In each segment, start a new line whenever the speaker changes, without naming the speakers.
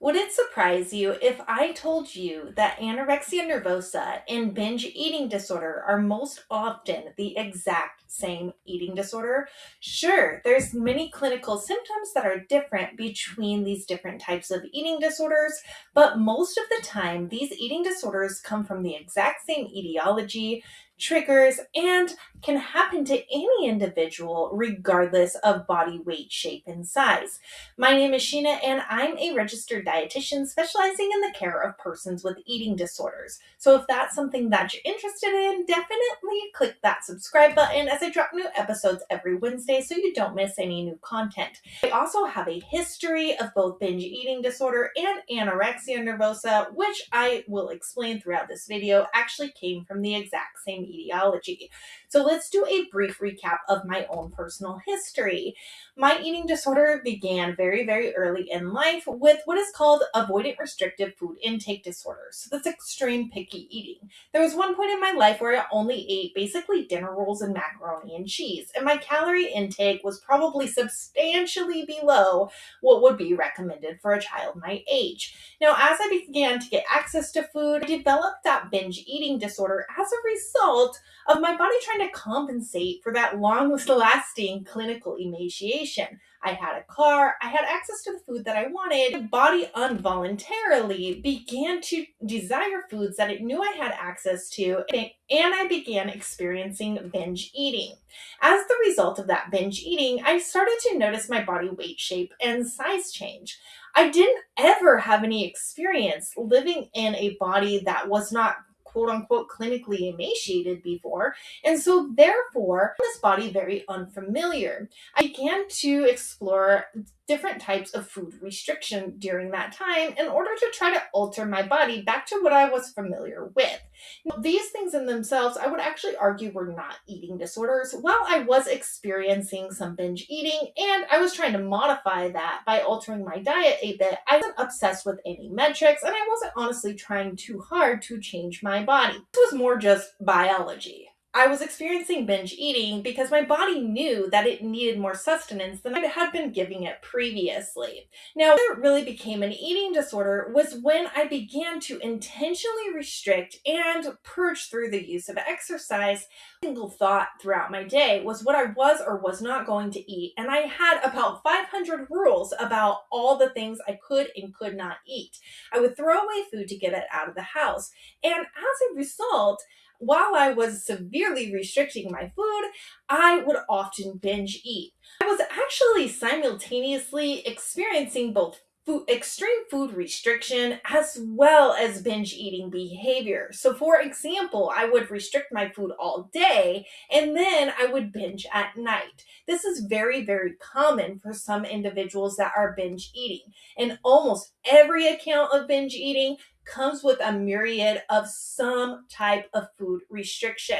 Would it surprise you if I told you that anorexia nervosa and binge eating disorder are most often the exact same eating disorder? Sure, there's many clinical symptoms that are different between these different types of eating disorders, but most of the time, these eating disorders come from the exact same etiology, triggers, and can happen to any individual regardless of body weight, shape, and size. My name is Sheena, and I'm a registered dietitian specializing in the care of persons with eating disorders. So if that's something that you're interested in, definitely click that subscribe button as I drop new episodes every Wednesday so you don't miss any new content. I also have a history of both binge eating disorder and anorexia nervosa, which I will explain throughout this video, actually came from the exact same etiology. So let's do a brief recap of my own personal history. My eating disorder began very, very early in life with what is called avoidant restrictive food intake disorder. So that's extreme picky eating. There was one point in my life where I only ate basically dinner rolls and macaroni and cheese, and my calorie intake was probably substantially below what would be recommended for a child my age. Now, as I began to get access to food, I developed that binge eating disorder as a result of my body trying to compensate for that long-lasting clinical emaciation. I had a car, I had access to the food that I wanted. My body involuntarily began to desire foods that it knew I had access to, and I began experiencing binge eating. As the result of that binge eating, I started to notice my body weight, shape, and size change. I didn't ever have any experience living in a body that was not quote unquote clinically emaciated before, and so therefore this body very unfamiliar. I began to explore different types of food restriction during that time in order to try to alter my body back to what I was familiar with. Now, these things in themselves, I would actually argue, were not eating disorders. While I was experiencing some binge eating and I was trying to modify that by altering my diet a bit, I wasn't obsessed with any metrics and I wasn't honestly trying too hard to change my body. This was more just biology. I was experiencing binge eating because my body knew that it needed more sustenance than I had been giving it previously. Now, where it really became an eating disorder was when I began to intentionally restrict and purge through the use of exercise. A single thought throughout my day was what I was or was not going to eat, and I had about 500 rules about all the things I could and could not eat. I would throw away food to get it out of the house, and as a result, while I was severely restricting my food, I would often binge eat. I was actually simultaneously experiencing both extreme food restriction as well as binge eating behavior. So for example, I would restrict my food all day and then I would binge at night. This is very, very common for some individuals that are binge eating. And almost every account of binge eating comes with a myriad of some type of food restriction.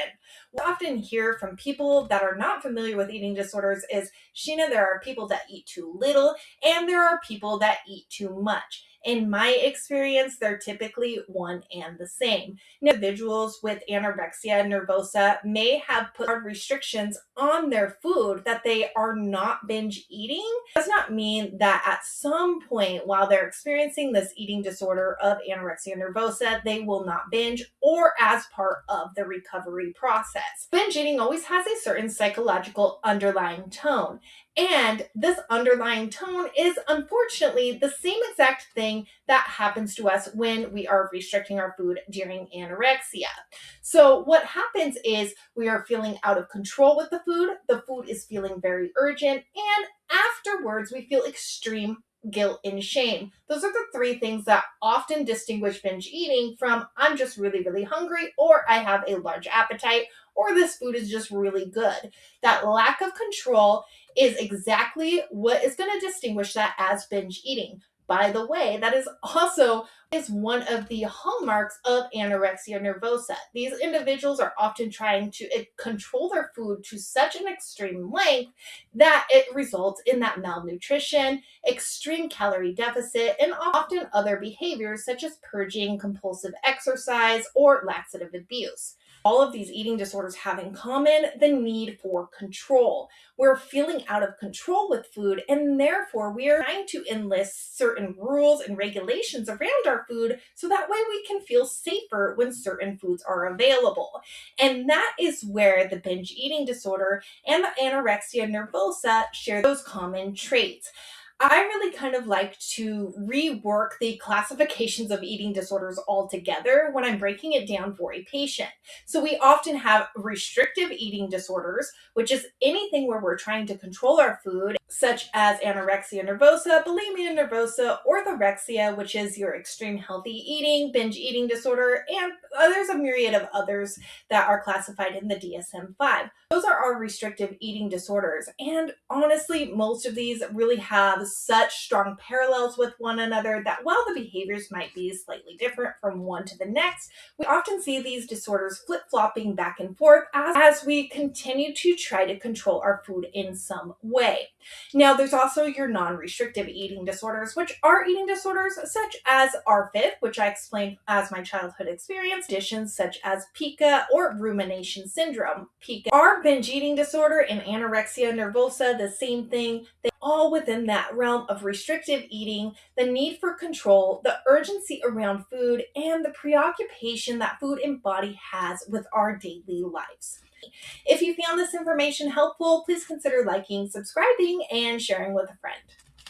We often hear from people that are not familiar with eating disorders is, Sheena, there are people that eat too little and there are people that eat too much. In my experience, they're typically one and the same. Individuals with anorexia nervosa may have put hard restrictions on their food that they are not binge eating. It does not mean that at some point while they're experiencing this eating disorder of anorexia nervosa, they will not binge or as part of the recovery process. Binge eating always has a certain psychological underlying tone. And this underlying tone is unfortunately the same exact thing that happens to us when we are restricting our food during anorexia. So what happens is we are feeling out of control with the food is feeling very urgent, and afterwards we feel extreme guilt and shame. Those are the three things that often distinguish binge eating from I'm just really, really hungry, or I have a large appetite, or this food is just really good. That lack of control is exactly what is going to distinguish that as binge eating. By the way, that is also one of the hallmarks of anorexia nervosa. These individuals are often trying to control their food to such an extreme length that it results in that malnutrition, extreme calorie deficit, and often other behaviors such as purging, compulsive exercise, or laxative abuse. All of these eating disorders have in common the need for control. We're feeling out of control with food, and therefore we are trying to enlist certain rules and regulations around our food so that way we can feel safer when certain foods are available. And that is where the binge eating disorder and the anorexia nervosa share those common traits. I really kind of like to rework the classifications of eating disorders altogether when I'm breaking it down for a patient. So we often have restrictive eating disorders, which is anything where we're trying to control our food, such as anorexia nervosa, bulimia nervosa, orthorexia, which is your extreme healthy eating, binge eating disorder, and there's a myriad of others that are classified in the DSM-5. Those are our restrictive eating disorders. And honestly, most of these really have such strong parallels with one another that while the behaviors might be slightly different from one to the next, we often see these disorders flip-flopping back and forth as we continue to try to control our food in some way. Now, there's also your non-restrictive eating disorders, which are eating disorders such as ARFID, which I explained as my childhood experience, conditions such as pica or rumination syndrome. Pica are binge eating disorder and anorexia nervosa, the same thing. They all within that realm of restrictive eating, the need for control, the urgency around food, and the preoccupation that food and body has with our daily lives. If you found this information helpful, please consider liking, subscribing, and sharing with a friend.